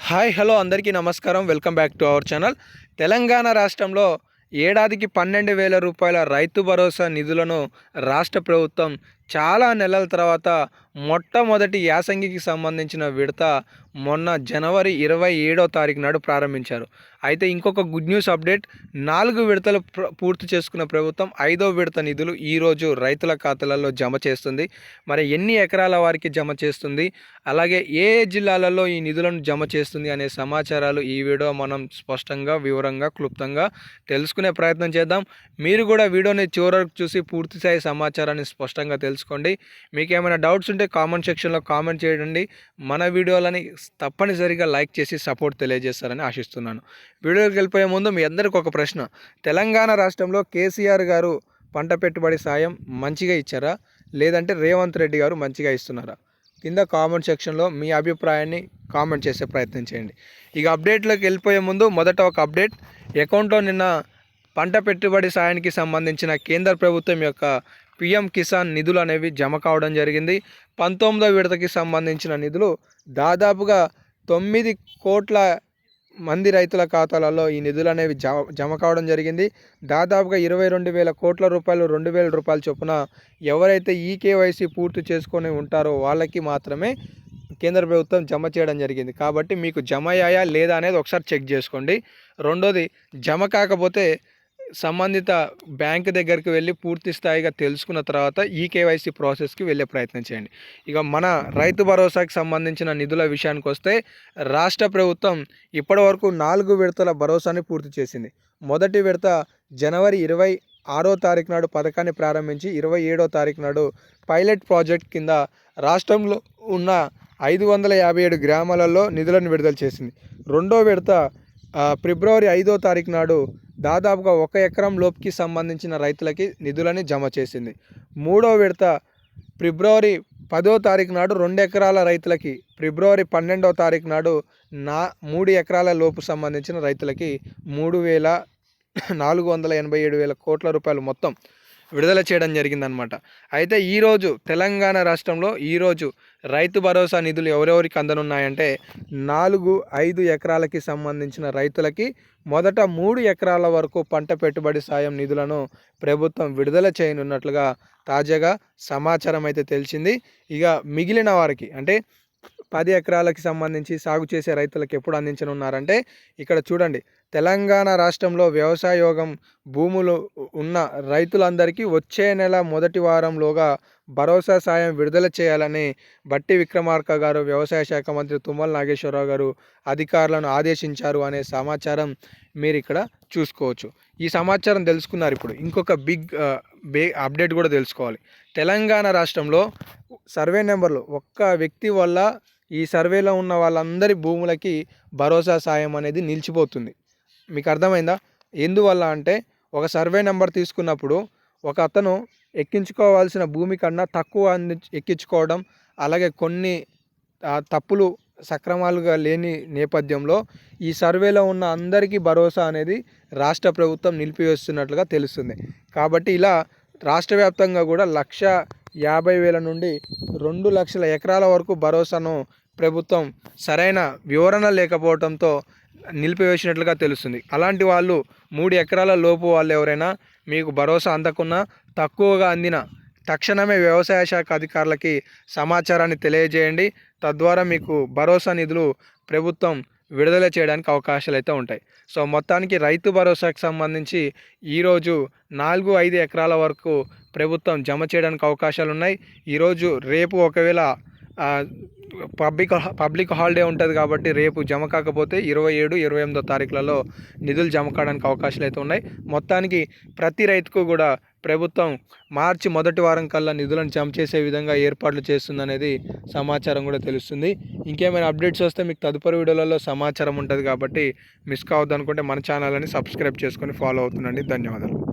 Hi hello అందరికీ నమస్కారం. Welcome back to our channel. Telangana రాష్ట్రంలో ఏడాదికి 12,000 రూపాయల రైతు భరోసా నిధులను రాష్ట్ర ప్రభుత్వం చాలా నెలల తర్వాత మొట్టమొదటి యాసంగికి సంబంధించిన విడత మొన్న జనవరి 27వ తారీఖు నాడు ప్రారంభించారు. అయితే ఇంకొక గుడ్ న్యూస్ అప్డేట్, 4 విడతలు పూర్తి చేసుకున్న ప్రభుత్వం 5వ విడత నిధులు ఈరోజు రైతుల ఖాతాలలో జమ చేస్తుంది. మరి ఎన్ని ఎకరాల వారికి జమ చేస్తుంది, అలాగే ఏ జిల్లాలలో ఈ నిధులను జమ చేస్తుంది అనే సమాచారాలు ఈ వీడియో మనం స్పష్టంగా, వివరంగా, క్లుప్తంగా తెలుసుకునే ప్రయత్నం చేద్దాం. మీరు కూడా వీడియోని చివరకు చూసి పూర్తిస్థాయి సమాచారాన్ని స్పష్టంగా తెలుసుకోండి. మీకు ఏమైనా డౌట్స్ ఉంటే కామెంట్ సెక్షన్లో కామెంట్ చేయండి. మన వీడియోలని తప్పనిసరిగా లైక్ చేసి సపోర్ట్ తెలియజేస్తారని ఆశిస్తున్నాను. వీడియోకి వెళ్ళిపోయే ముందు మీ అందరికీ ఒక ప్రశ్న. తెలంగాణ రాష్ట్రంలో కేసీఆర్ గారు పంట పెట్టుబడి సాయం మంచిగా ఇచ్చారా, లేదంటే రేవంత్ రెడ్డి గారు మంచిగా ఇస్తున్నారా? కింద కామెంట్ సెక్షన్లో మీ అభిప్రాయాన్ని కామెంట్ చేసే ప్రయత్నం చేయండి. ఇక అప్డేట్లోకి వెళ్ళిపోయే ముందు మొదట ఒక అప్డేట్. అకౌంట్లో నిన్న పంట పెట్టుబడి సాయానికి సంబంధించిన కేంద్ర ప్రభుత్వం యొక్క పిఎం కిసాన్ నిధులు అనేవి జమ కావడం జరిగింది. 19వ విడతకి సంబంధించిన నిధులు దాదాపుగా 9 కోట్ల మంది రైతుల ఖాతాలలో ఈ నిధులు అనేవి జమ కావడం జరిగింది. దాదాపుగా 22,000 కోట్ల రూపాయలు, 2,000 రూపాయల చొప్పున ఎవరైతే ఈకేవైసీ పూర్తి చేసుకొని ఉంటారో వాళ్ళకి మాత్రమే కేంద్ర ప్రభుత్వం జమ చేయడం జరిగింది. కాబట్టి మీకు జమ అయ్యాయా లేదా అనేది ఒకసారి చెక్ చేసుకోండి. రెండోది, జమ కాకపోతే సంబంధిత బ్యాంక్ దగ్గరికి వెళ్ళి పూర్తి స్థాయిగా తెలుసుకున్న తర్వాత ఈకేవైసీ ప్రాసెస్కి వెళ్ళే ప్రయత్నం చేయండి. ఇక మన రైతు భరోసాకి సంబంధించిన నిధుల విషయానికి వస్తే రాష్ట్ర ప్రభుత్వం ఇప్పటివరకు 4 విడతల భరోసాని పూర్తి చేసింది. మొదటి విడత జనవరి 26వ తారీఖు నాడు పథకాన్ని ప్రారంభించి 27వ తారీఖు నాడు పైలట్ ప్రాజెక్ట్ కింద రాష్ట్రంలో ఉన్న 557 గ్రామాలలో నిధులను విడుదల చేసింది. రెండో విడత ఫిబ్రవరి 5వ తారీఖు నాడు దాదాపుగా 1 ఎకరం లోపుకి సంబంధించిన రైతులకి నిధులని జమ చేసింది. మూడో విడత ఫిబ్రవరి 10వ తారీఖు నాడు 2 ఎకరాల రైతులకి, ఫిబ్రవరి 12వ తారీఖు నాడు 3 ఎకరాల లోపు సంబంధించిన రైతులకి 3,487,000 కోట్ల రూపాయలు మొత్తం విడుదల చేయడం జరిగిందనమాట. అయితే ఈరోజు తెలంగాణ రాష్ట్రంలో ఈరోజు రైతు భరోసా నిధులు ఎవరెవరికి అందనున్నాయంటే 4-5 ఎకరాలకి సంబంధించిన రైతులకి మొదట 3 ఎకరాల వరకు పంట పెట్టుబడి సాయం నిధులను ప్రభుత్వం విడుదల చేయనున్నట్లుగా తాజాగా సమాచారం అయితే తెలిసింది. ఇక మిగిలిన వారికి అంటే 10 ఎకరాలకి సంబంధించి సాగు చేసే రైతులకు ఎప్పుడు అందించనున్నారంటే ఇక్కడ చూడండి, తెలంగాణ రాష్ట్రంలో వ్యవసాయ యోగం భూములు ఉన్న రైతులందరికీ వచ్చే నెల మొదటి వారంలోగా భరోసా సాయం విడుదల చేయాలని బట్టి విక్రమార్క గారు, వ్యవసాయ శాఖ మంత్రి తుమ్మల నాగేశ్వరరావు గారు అధికారులను ఆదేశించారు అనే సమాచారం మీరు ఇక్కడ చూసుకోవచ్చు. ఈ సమాచారం తెలుసుకున్నారు. ఇప్పుడు ఇంకొక అప్డేట్ కూడా తెలుసుకోవాలి. తెలంగాణ రాష్ట్రంలో సర్వే నెంబర్లు ఒక్క వ్యక్తి వల్ల ఈ సర్వేలో ఉన్న వాళ్ళందరి భూములకి భరోసా సాయం అనేది నిలిచిపోతుంది. మీకు అర్థమైందా? ఎందువల్ల అంటే ఒక సర్వే నెంబర్ తీసుకున్నప్పుడు ఒక అతను ఎక్కించుకోవాల్సిన భూమి కన్నా తక్కువ ఎక్కించుకోవడం, అలాగే కొన్ని తప్పులు సక్రమాలుగా లేని నేపథ్యంలో ఈ సర్వేలో ఉన్న అందరికీ భరోసా అనేది రాష్ట్ర ప్రభుత్వం నిలిపివేస్తున్నట్లుగా తెలుస్తుంది. కాబట్టి ఇలా రాష్ట్ర వ్యాప్తంగా కూడా 1,50,000 నుండి 2 లక్షల ఎకరాల వరకు భరోసాను ప్రభుత్వం సరైన వివరణ లేకపోవడంతో నిలిపివేసినట్లుగా తెలుస్తుంది. అలాంటి వాళ్ళు 3 ఎకరాల లోపు వాళ్ళు ఎవరైనా మీకు భరోసా అందకున్నా, తక్కువగా అందిన తక్షణమే వ్యవసాయ శాఖ అధికారులకి సమాచారాన్ని తెలియజేయండి. తద్వారా మీకు భరోసా నిధులు ప్రభుత్వం విడుదల చేయడానికి అవకాశాలు అయితే ఉంటాయి. సో మొత్తానికి రైతు భరోసాకి సంబంధించి ఈరోజు 4-5 ఎకరాల వరకు ప్రభుత్వం జమ చేయడానికి అవకాశాలు ఉన్నాయి. ఈరోజు రేపు ఒకవేళ పబ్లిక్ హాలిడే ఉంటుంది కాబట్టి రేపు జమ కాకపోతే 27-28వ తారీఖులలో నిధులు జమ కావడానికి అవకాశాలు అయితే ఉన్నాయి. మొత్తానికి ప్రతి రైతుకు కూడా ప్రభుత్వం మార్చి మొదటి వారం కల్లా నిధులను జమ చేసే విధంగా ఏర్పాట్లు చేస్తుందనేది సమాచారం కూడా తెలుస్తుంది. ఇంకేమైనా అప్డేట్స్ వస్తే మీకు తదుపరి వీడియోలలో సమాచారం ఉంటుంది కాబట్టి మిస్ కావద్దు అనుకుంటే మన ఛానల్ని సబ్స్క్రైబ్ చేసుకొని ఫాలో అవుతుండండి. ధన్యవాదాలు.